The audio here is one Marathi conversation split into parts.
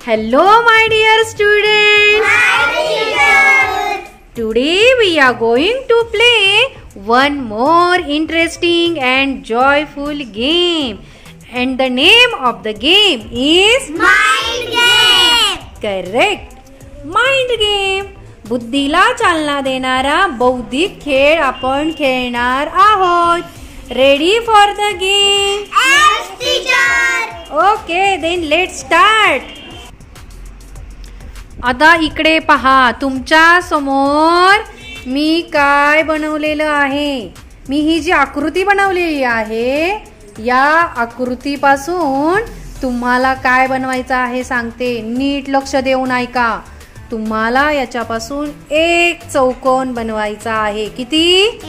Hello my dear students. Today we are going to play one more interesting and joyful game. And the name of the game is Mind Game. Correct. Mind Game. बुद्धीला चालना देणारा बौद्धिक खेळ आपण खेळणार आहोत. Ready for the game? Yes, teacher. Okay, then let's start. आता इकडे पहा, तुमच्या समोर मी काय बनवलेलं आहे. मी ही जी आकृती बनवलेली आहे, या आकृतीपासून तुम्हाला काय बनवायचं आहे सांगते. नीट लक्ष देऊन ऐका. तुम्हाला याच्यापासून एक चौकोन बनवायचा आहे. किती?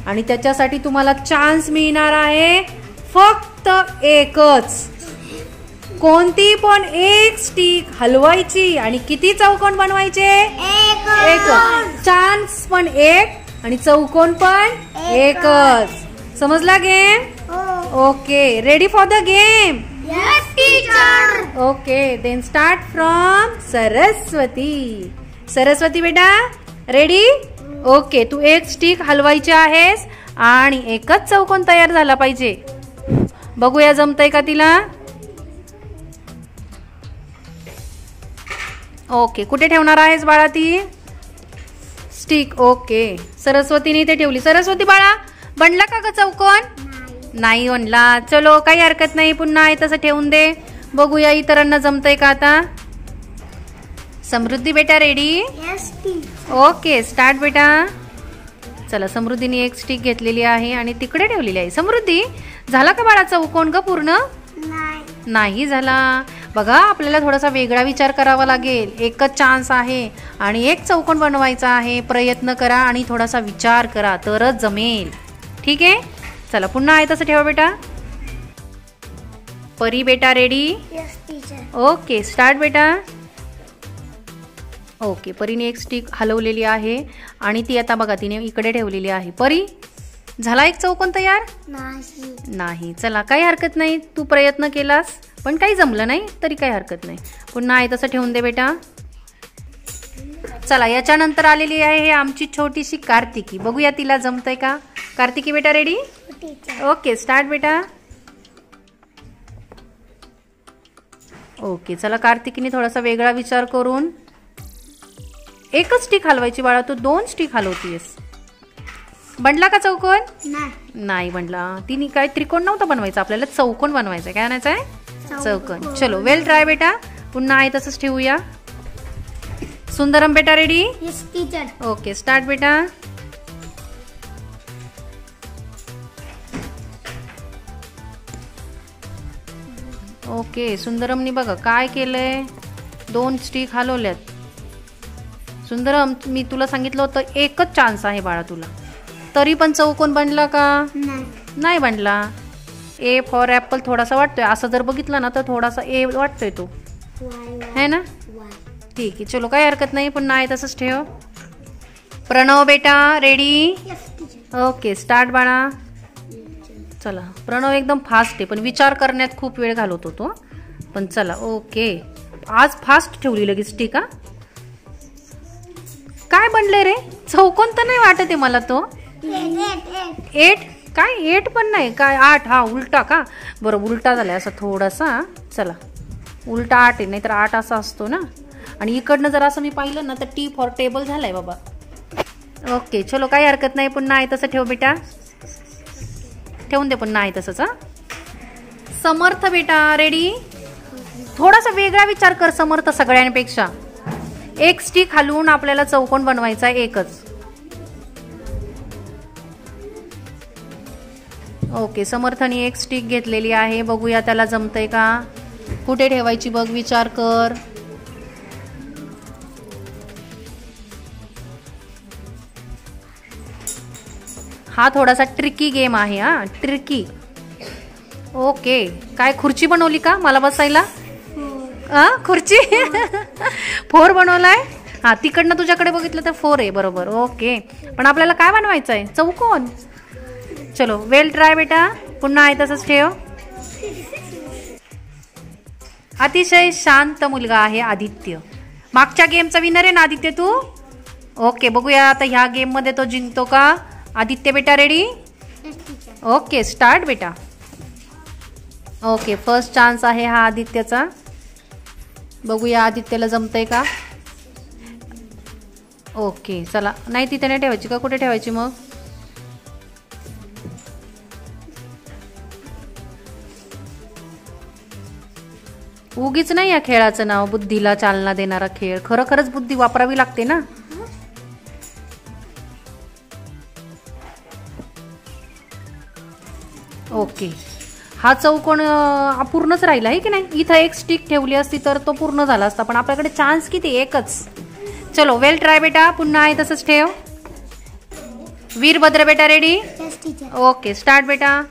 आणि त्याच्यासाठी तुम्हाला चान्स मिळणार आहे फक्त एकच. कोणती पण एक स्टिक हलवायची आणि किती चौकोन बनवायचे? एक. चान्स पण एक आणि चौकोन पण एकच. समजला game? Okay, ready for the game? Yes, teacher. Okay, then start from Saraswati. Saraswati बेटा, रेडी? ओके, तू एक स्टिक हलवायची आहेस आणि एकच चौकोन तयार झाला पाहिजे. बघूया जमतंय का तिला. ओके, कुठे ठेवणार आहेस बाळा ती स्टिक? ओके, सरस्वतीने इथे ठेवली. सरस्वती बाळा, बनला का ग चौकोन? नाही बनला. चलो, काही हरकत नाही, पुन्हा आहे तसं ठेवून दे. बघूया इतरांना जमतंय का आता. समृद्धी बेटा, ready? Yes, teacher. Okay, start बेटा. चला, समृद्धीने एक स्टिक घेतलेली आहे आणि तिकडे ठेवलेली आहे. समृद्धी, झाला का बाळा चौकोन ग पूर्ण? नाही झाला. बघा, आपल्याला थोडासा वेगळा विचार करावा लागेल. एकच चान्स आहे आणि एक चौकोन बनवायचा आहे. प्रयत्न करा आणि थोडासा विचार करा, तरच जमेल. ठीक आहे, चला पुन्हा आहे तसं ठेवा बेटा. परी बेटा, ready? Yes, teacher. Okay, start बेटा. ओके, परीने एक स्टिक हलवलेली आहे आणि ती आता बघा तिने इकडे ठेवलेली आहे. परी, झाला एक चौकोन तयार? नाही. चला, काही हरकत नाही, तू प्रयत्न केलास पण काही जमलं नाही तरी काही हरकत नाही. पुन्हा आहे तसं ठेवून दे बेटा. चला, याच्यानंतर आलेली आहे आमची छोटीशी कार्तिकी. बघूया तिला जमतंय का. कार्तिकी बेटा, रेडी? ओके, स्टार्ट बेटा. ओके, चला, कार्तिकीने थोडासा वेगळा विचार करून एकच स्टिक हलवायची बाळा. तू दोन स्टिक हलवतीयस. बनला का चौकोन? नाही बनला. तिने काय त्रिकोण नव्हता बनवायचा, आपल्याला चौकोन बनवायचा. काय आणायचं आहे? चौकोन. चलो, वेल ट्राय बेटा. पुन्हा आहे तसंच ठेवूया. सुंदरम बेटा, ready? Yes, teacher. Okay, start बेटा. ओके, सुंदरमनी बघा काय केलंय. दोन स्टिक हलवल्यात. सुंदरम, मी तुला सांगितलं होतं एकच चान्स आहे बाळा तुला, तरी पण चौकोन बनला का? नाही बनला. ए फॉर ॲपल थोडासा वाटतोय. असं जर बघितलं ना तर थोडासा ए वाटतोय तो, है ना? ठीक आहे, चलो, काही हरकत नाही. पुन्हा आहे तसंच ठेव. प्रणव बेटा, रेडी? ओके, स्टार्ट बाळा. चला, प्रणव एकदम फास्ट आहे पण विचार करण्यात खूप वेळ घालवतो तो. पण चला, ओके, आज फास्ट ठेवली लगेच. ठीक आहे. काय बनले रे? चौकोन तर नाही वाटत आहे मला तो. 8? काय 8 पण नाही, काय 8? हा, उलटा का? बरोबर, उलटा झालाय असा थोडासा. चला, उलटा 8 आहे, नाहीतर 8 असा असतो ना. आणि इकडनं जर असं मी पाहिलं ना तर टी फॉर टेबल झालाय बाबा. ओके, चलो, काही हरकत नाही. पुन्हा आहे तसं ठेव बेटा. ठेवून दे पुन्हा आहे तसंच. हा, समर्थ बेटा, रेडी? थोडासा वेगळा विचार कर समर्थ सगळ्यांपेक्षा. एक स्टिक हलवून आपल्याला चौकोन बनवायचा आहे, एकच. ओके, समर्थने एक स्टिक घेतलेली आहे. बघूया त्याला जमतंय का. कुठे ठेवायची बघ, विचार कर. हा थोडासा ट्रिकी गेम आहे. हा, ट्रिकी. ओके, काय खुर्ची बनवली का मला बसायला? खुर्ची 4 बनवलाय. हा, तिकडनं तुझ्याकडे बघितलं तर 4 आहे. बरोबर, ओके. पण आपल्याला काय बनवायचं आहे? चौकोन. चलो, वेल ट्राय बेटा. पुन्हा आहे तसंच ठेव. अतिशय शांत मुलगा आहे आदित्य. मागच्या गेमचा विनर आहे ना आदित्य तू. ओके, बघूया आता ह्या गेम मध्ये तो जिंकतो का. आदित्य बेटा रेडी. ओके, स्टार्ट बेटा. ओके, फर्स्ट चान्स आहे हा आदित्यचा. बघूया आदित्यला जमतंय का. ओके चला, नाही तिथे नाही ठेवायची का, कुठे ठेवायची मग. उगीच नाही या खेळाचं नाव बुद्धीला चालना देणारा खेळ. खरंच बुद्धी वापरावी लागते ना. ओके, हा चौकोन अपूर्णच राहिला आहे की नाही. इथं एक स्टिक ठेवली असती तर तो पूर्ण झाला असता, पण आपल्याकडे चान्स किती, एकच. चलो वेल ट्राय बेटा. पुन्हा आहे तसंच ठेव. वीरभद्र बेटा रेडी. ओके, स्टार्ट बेटा.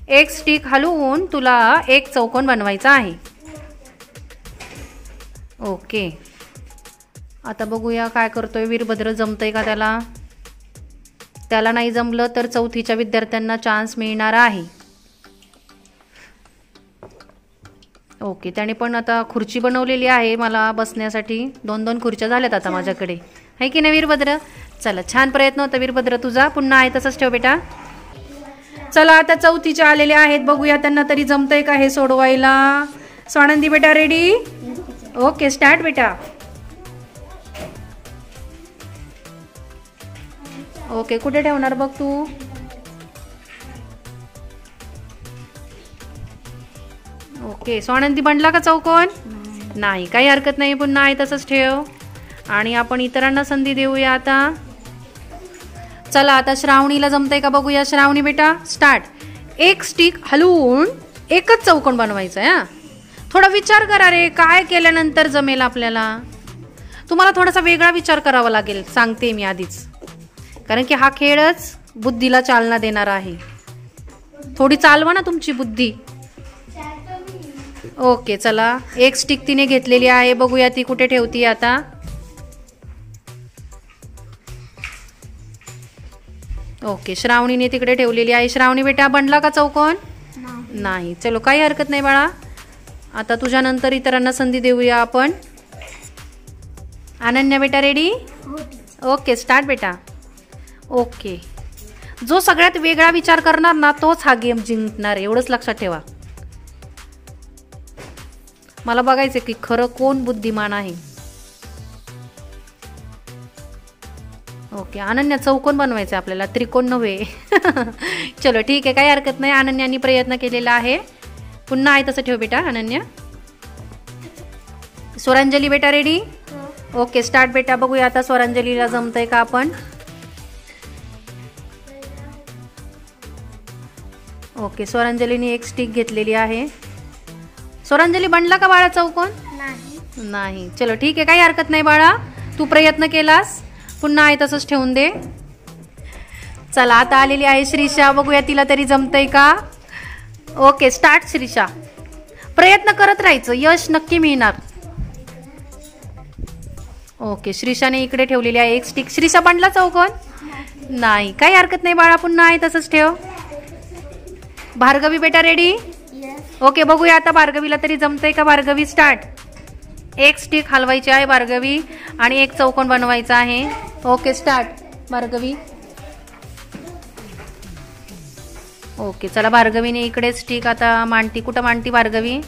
एक स्टिक हलवून तुला एक चौकोन बनवायचा आहे. ओके, आता बघूया काय करतोय वीरभद्र. जमतंय का त्याला. त्याला नाही जमलं तर चौथीच्या विद्यार्थ्यांना चान्स मिळणार आहे. ओके, त्याने पण आता खुर्ची बनवलेली आहे मला बसण्यासाठी. 2-2 खुर्च्या झाल्यात आता माझ्याकडे, आहे की नाही वीरभद्र. चला, छान प्रयत्न होता वीरभद्र तुझा. पुन्हा आहे तसंच ठेव बेटा. चला, आता चौथीचे आलेले आहेत. बघूया त्यांना तरी जमतंय का हे सोडवायला. स्वानंदी बेटा रेडी. ओके, स्टार्ट बेटा. ओके, कुठे ठेवणार बघ तू. ओके, स्वानंदी बनला का चौकोन. नाही, काही हरकत नाही. पुन्हा आहे तसंच ठेव आणि आपण इतरांना संधी देऊया आता. चला, आता श्रावणीला जमतंय का बघूया. श्रावणी बेटा स्टार्ट. एक स्टिक हलवून एकच चौकोन बनवायचा आहे. थोडा विचार करा रे, काय केल्यानंतर जमेल आपल्याला. तुम्हाला थोडासा वेगळा विचार करावा लागेल, सांगते मी आधीच, कारण की हा खेळच बुद्धीला चालना देणारा आहे. थोडी चालवा ना तुमची बुद्धी. ओके, चला, एक स्टिक तिने घेतलेली आहे. बघूया ती कुठे ठेवती आता. ओके, श्रावणीने तिकडे ठेवलेली आहे. श्रावणी बेटा बनला का चौकोन. नाही. चलो, काही हरकत नाही बाळा. आता तुझ्या नंतर इतरांना संधी देऊया आपण. अनन्या बेटा रेडी. ओके, स्टार्ट बेटा. ओके, जो सगळ्यात वेगळा विचार करणार ना तोच हा गेम जिंकणार, एवढंच लक्षात ठेवा. मला बघायचं की खरं कोण बुद्धिमान आहे. ओके, अनन्या चौकोन बनवायचं आपल्याला, त्रिकोण नव्हे. चलो ठीक आहे, काही हरकत नाही. अनन्यानी प्रयत्न केलेला आहे. पुन्हा आहे तसं ठेव बेटा अनन्या. स्वरांजली बेटा रेडी. ओके, स्टार्ट बेटा. बघूया आता स्वरांजलीला जमतंय का आपण. ओके, स्वरांजलीने एक स्टिक घेतलेली आहे. स्वरांजली बनला का बाळा चौकोन. नाही. चलो ठीक आहे, काही हरकत नाही बाळा, तू प्रयत्न केलास. पुन्हा आहे तसंच ठेवून दे. चला, आता आलेली आहे श्रीषा. बघूया तिला तरी जमतंय का. Okay, start Shrisha. प्रयत्न करत राहायचं, यश नक्की मिळणार. ओके, श्रीषाने इकडे ठेवलेली आहे एक स्टिक. श्रीषा बनला चौकोन. नाही, काही हरकत नाही बाळा, पुन्हा आहे तसंच ठेव. भार्गवी बेटा रेडी. ओके, बघूया आता भार्गवीला तरी जमतंय का. भार्गवी स्टार्ट. एक स्टिक हलवायची आहे भार्गवी आणि एक चौकोन बनवायचा आहे. Okay, start Bhargavi. ओके, चला, भार्गवीने इकडे स्टिक आता मांडती. कुठं मांडती भार्गवी.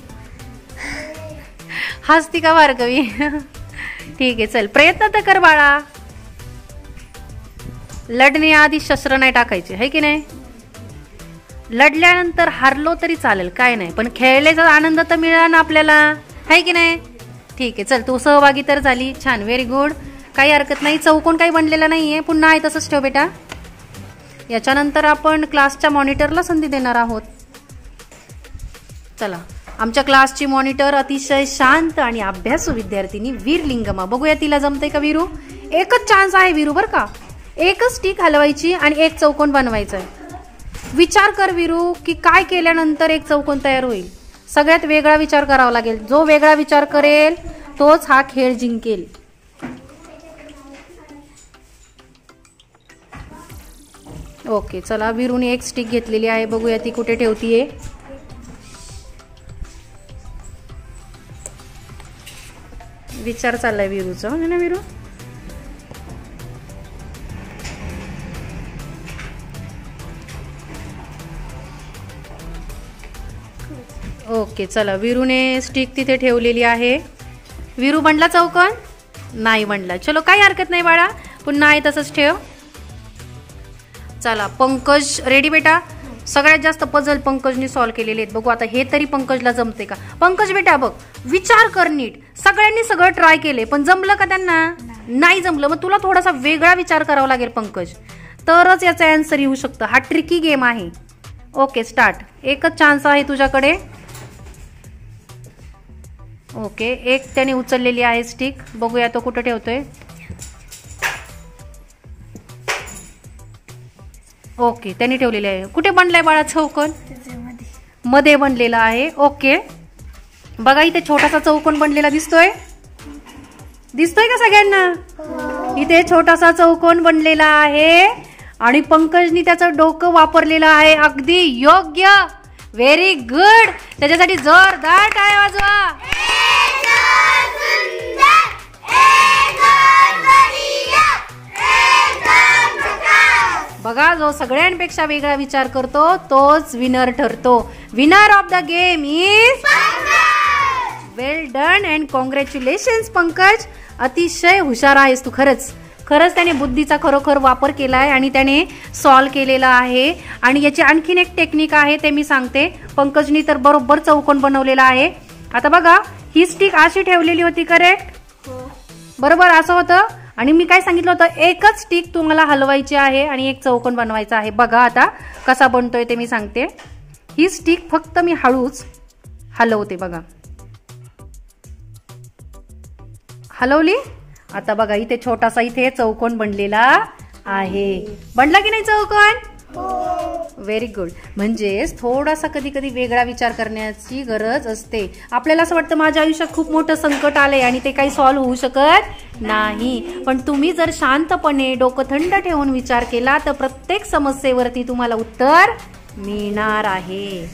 हसती का भार्गवी. ठीक आहे, चल प्रयत्न तर कर बाळा. लढण्याआधी शस्त्र नाही टाकायचे, है की नाही. लढल्यानंतर हारलो तरी चालेल, काय नाही, पण खेळण्याचा आनंद तर मिळाला ना आपल्याला, है की नाही. ठीक आहे, चल तू सहभागी तर झाली. छान, व्हेरी गुड, काही हरकत नाही. चौकोन काही बनलेला नाहीये. पुन्हा आहे तसंच ठेव बेटा. याच्यानंतर आपण क्लासच्या मॉनिटरला संधी देणार आहोत. चला, आमच्या क्लासची मॉनिटर अतिशय शांत आणि अभ्यासू विद्यार्थिनी वीरलिंगमा. बघूया तिला जमतंय का वीरू. एकच चान्स आहे वीरू बरं का. एकच स्टिक हलवायची आणि एक चौकोन बनवायचा आहे. विचार कर वीरू की काय केल्यानंतर एक चौकोन तयार होईल. सगळ्यात वेगळा विचार करावा लागेल. जो वेगळा विचार करेल तोच हा खेळ जिंकेल. ओके, चला वीरूने एक स्टिक घेतलेली आहे, बघूया ती कुठे ठेवतीये. विचार चाललाय वीरूचा, है ना वीरू? ओके, चला वीरूने स्टिक तिथे ठेवलेली आहे. वीरू बनला चौकोन? नाही बनला. चलो काही हरकत नाही बाळा, पुन्हा आहे तसंच ठेव. चला पंकज रेडी बेटा? सगळ्यात जास्त पझल पंकजने सॉल्व केलेले आहेत. बघू आता हे तरी पंकजला जमते का. पंकज बेटा बघ, विचार कर नीट. सगळ्यांनी सगळं ट्राय केले पण जमलं का त्यांना? नाही जमलं. मग तुला थोडासा वेगळा विचार करावा लागेल पंकज, तरच याचा आन्सर येऊ शकतं. हा ट्रिकी गेम आहे. Okay start. एकच चान्स आहे तुझ्याकडे. ओके, एक त्याने उचललेली आहे स्टिक, बघूया तो कुठं ठेवतोय. ओके, त्यांनी ठेवलेली आहे. कुठे बनलाय बाळा चौकोन? मध्ये बनलेला आहे. ओके बघा, इथे छोटासा चौकोन बनलेला दिसतोय. दिसतोय का सगळ्यांना? इथे छोटासा चौकोन बनलेला आहे आणि पंकजनी त्याचं डोकं वापरलेलं आहे. अगदी योग्य, व्हेरी गुड. त्याच्यासाठी जोरदार टाळ्या वाजवा. बघा, जो सगळ्यांपेक्षा वेगळा विचार करतो तोच विनर ठरतो. Winner of the game is well done and congratulations Pankaj. अतिशय हुशार आहेस तू. खरंच त्याने बुद्धीचा खरोखर वापर केला आहे आणि त्याने सॉल्व केलेला आहे. आणि याची आणखीन एक टेक्निक आहे, ते मी सांगते. पंकजनी तर बरोबर चौकोन बनवलेला आहे. आता बघा, ही स्टिक अशी ठेवलेली होती, करेक्ट? बरोबर असं होतं. आणि मी काय सांगितलं होतं, एकच स्टिक तुम्हाला हलवायची आहे आणि एक चौकोन बनवायचा आहे. बघा आता कसा बनतोय ते मी सांगते. ही स्टिक फक्त मी हळूच हलवते. बघा, हलवली. आता बघा, इथे छोटासा इथे चौकोन बनलेला आहे. बनला की नाही चौकोन? Very good. म्हणजेच थोडासा कधी कधी वेगळा विचार करण्याची गरज असते. आपल्याला असं वाटतं माझ्या आयुष्यात खूप मोठं संकट आलंय आणि ते काही सॉल्व्ह होऊ शकत नाही, पण तुम्ही जर शांतपणे डोकं थंड ठेवून विचार केला तर प्रत्येक समस्येवरती तुम्हाला उत्तर मिळणार आहे.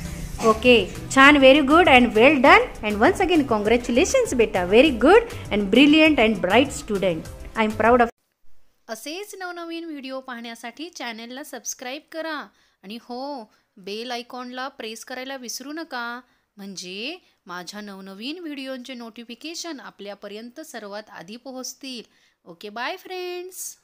ओके, छान, very good and well done and once again congratulations बेटा. Very good and brilliant and bright student. I am proud of. असेच नवनवीन व्हिडिओ पाहण्यासाठी चॅनलला सबस्क्राईब करा आणि हो, बेल आयकॉनला प्रेस करायला विसरू नका, म्हणजे माझ्या नवनवीन व्हिडिओंचे नोटिफिकेशन आपल्यापर्यंत सर्वात आधी पोहोचतील. Okay, bye friends.